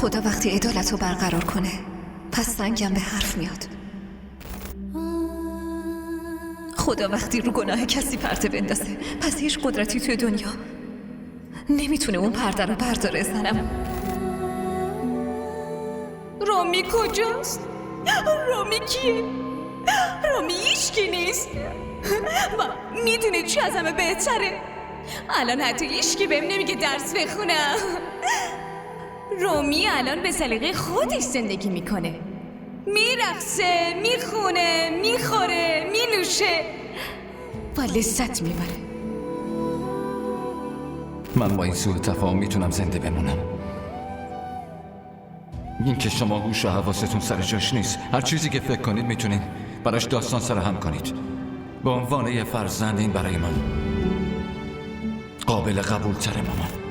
خدا وقتی عدالت رو برقرار کنه پس سنگم به حرف میاد. خدا وقتی رو گناه کسی پرده بندازه پس هیچ قدرتی توی دنیا نمیتونه اون پرده رو برداره. زنم رامی کجاست؟ رامی کیه؟ رامی هیچکی نیست. و میدونی چی از همه بهتره؟ الان حتی هیچکی بهم نمیگه درس بخونم. رامی الان به سلیقه خودش زندگی میکنه، میرقصه، میخونه، میخوره، مینوشه و لذت میبره. من با این سوء تفاهم میتونم زنده بمونم. این که شما گوش و حواستون سر جاش نیست. هر چیزی که فکر کنید میتونید براش داستان سر هم کنید. به عنوان یه فرزند این برای من قابل قبول تره مامان.